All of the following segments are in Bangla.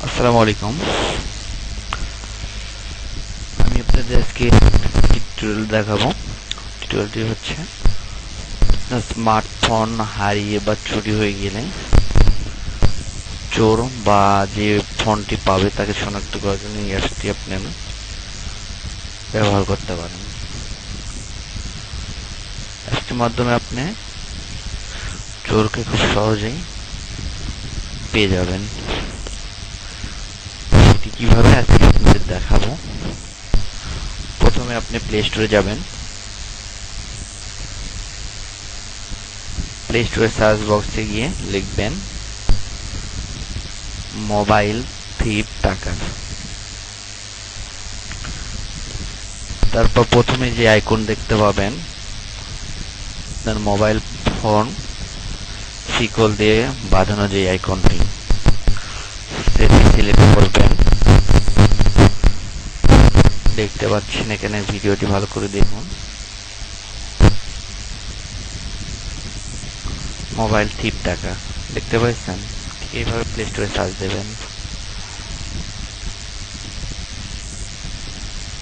আসসালামু আলাইকুম। আমি আপনাদের আজকে টিউটোরিয়াল দেখাবো। টিউটোরিয়ালটি হচ্ছে স্মার্টফোন হারিয়ে বা চুরি হয়ে গেলে চোর বা যে ফোনটি পাবে তাকে শনাক্ত করার জন্য এই অ্যাপসটি আপনি ব্যবহার করতে পারেন। অ্যাপসটির মাধ্যমে আপনি চোরকে খুব সহজেই পেয়ে যাবেন। এটি কিভাবে আজকে আপনাদের দেখাবো। প্রথমে আপনি প্লে স্টোরে যাবেন। প্লে স্টোরে সার্চ বক্সে গিয়ে লিখবেন মোবাইল থিপ ট্র্যাকার। তারপর প্রথমে যে আইকন দেখতে পাবেন আপনার মোবাইল ফোন শিকল দিয়ে বাঁধানো যে আইকনটি, সেটি সিলেক্ট করবেন। দেখতে পাচ্ছেন এখানে, ভিডিওটি ভালো করে দেখুন। মোবাইল থিপ ট্র্যাকার দেখতে পাচ্ছেন। ঠিক এইভাবে প্লে স্টোরে সার্চ দেবেন।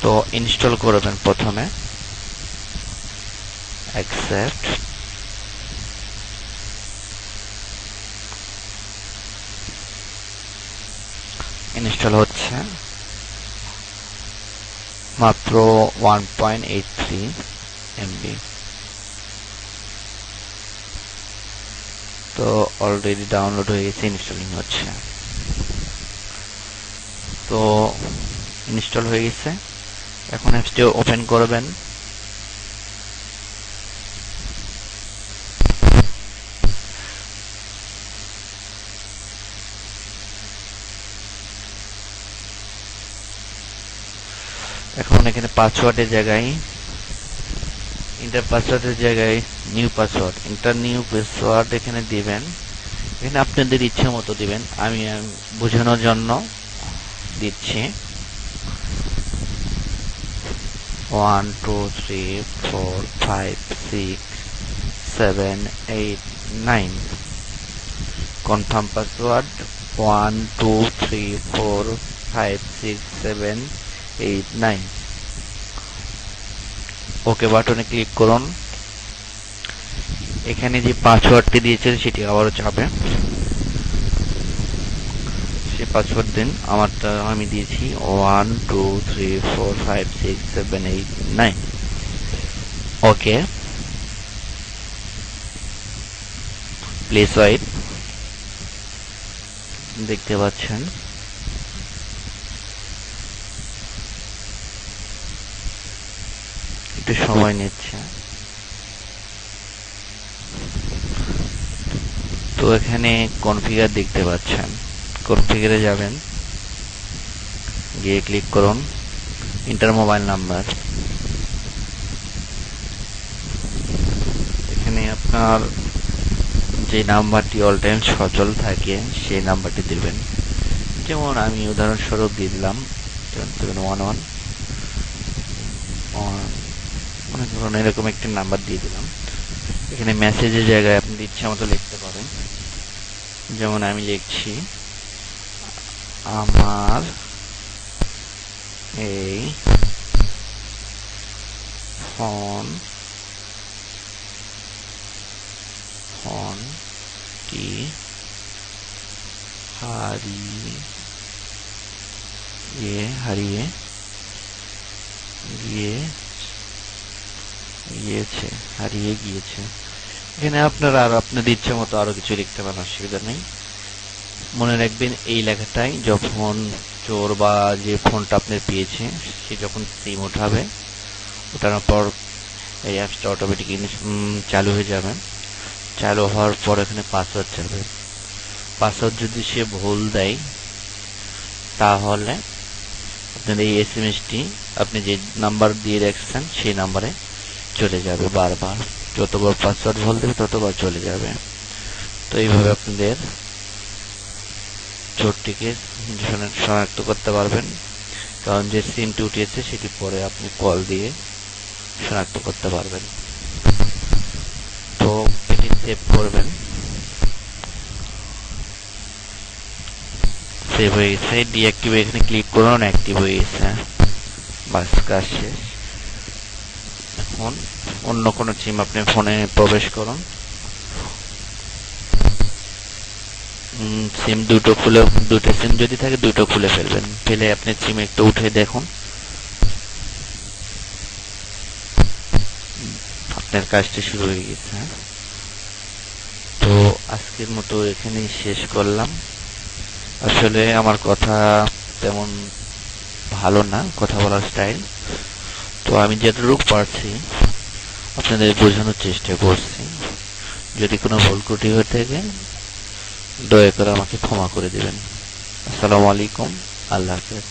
তো ইনস্টল করবেন। প্রথমে অ্যাকসেপ্ট, ইনস্টল হচ্ছে মাত্র 1.83 MB। তো অলরেডি ডাউনলোড হয়ে গেছে, ইনস্টলিং হচ্ছে। তো ইনস্টল হয়ে গেছে। এখন অ্যাপসটি ওপেন করবেন। এখন এখানে পাসওয়ার্ডের জায়গায় নিউ পাসওয়ার্ড, নিউ পাসওয়ার্ড এখানে দিবেন। এখানে আপনাদের ইচ্ছে মতো দিবেন। আমি বোঝানোর জন্য দিচ্ছি 1 2 3 4 5 6 7 8 9। Confirm password 1 2 3 4 5 6 7 8 9। ওকে বাটনে ক্লিক করুন। এখানে যে পাসওয়ার্ডটি দিয়েছেন সেটি আবারও চাপে সে পাসওয়ার্ড দিন। আমারটা আমি দিয়েছি 1 2 3 4 5 6 7 8 9। Okay, please wait. দেখতে পাচ্ছেন একটু সময় নিচ্ছে। তো এখানে কনফিগার দেখতে পাচ্ছেন। কনফিগারে যাবেন, গিয়ে ক্লিক করুন ইন্টার মোবাইল নাম্বার। এখানে আপনার যে নাম্বারটি অল টাইম সচল থাকে সেই নাম্বারটি দিবেন। যেমন আমি উদাহরণস্বরূপ দিয়ে দিলাম 711 মনে করুন, এরকম একটি নাম্বার দিয়ে দিলাম। এখানে মেসেজের জায়গায় আপনি ইচ্ছা মতো লিখতে পারেন। যেমন আমি লিখছি আমার এই ফোনটি হারিয়ে গিয়েছে। এখানে আপনারা আর আপনাদের ইচ্ছে মতো আরো কিছু লিখতে পারেন, অসুবিধা নেই। মনে রাখবেন এই লেখাটাই যখন চোর বা যে ফোনটা আপনি পেয়েছে সে যখন সিম ওঠানোর পর এই অ্যাপসটা অটোমেটিক চালু হয়ে যাবে। চালু হওয়ার পর এখানে পাসওয়ার্ড চাইবে। পাসওয়ার্ড যদি সে ভুল দেয় তাহলে আপনার এই এসএমএসটি আপনি যে নাম্বার দিয়ে রাখছেন সেই নাম্বারে চলে যাবে। বারবার যতবার পাসওয়ার্ড ভুল দেবে ততবার চলে যাবে। তো এইভাবে আপনাদের চোরটিকে শনাক্ত করতে পারবেন। কারণ যে সিমটি উঠিয়েছে সেটি পরে আপনি কল দিয়ে শনাক্ত করতে পারবেন। তো এটি সেভ করবেন। সেভ হয়ে গেছে। ডিঅ্যাক্টিভ এখানে ক্লিক করুন, অ্যাক্টিভ হয়ে গেছে। বাস, কাজ শেষ। এখন অন্য কোনো সিম আপনি ফোনে প্রবেশ করুন। সিম দুটো সিম যদি থাকে দুটো খুলে ফেলবেন। ফেলে আপনি সিম একটু উঠে দেখুন, আপনার কাজটি শুরু হয়ে গেছে। তো আজকের মতো এখানেই শেষ করলাম। আসলে আমার কথা তেমন ভালো না, কথা বলার স্টাইল। তো আমি যতটুকু পারছি আপনাদের বোঝানোর চেষ্টা করছি। যদি কোনো ভুল ত্রুটি হয়ে থাকে দয়া করে আমাকে ক্ষমা করে দিবেন। আসসালামু আলাইকুম, আল্লাহ হাফেজ।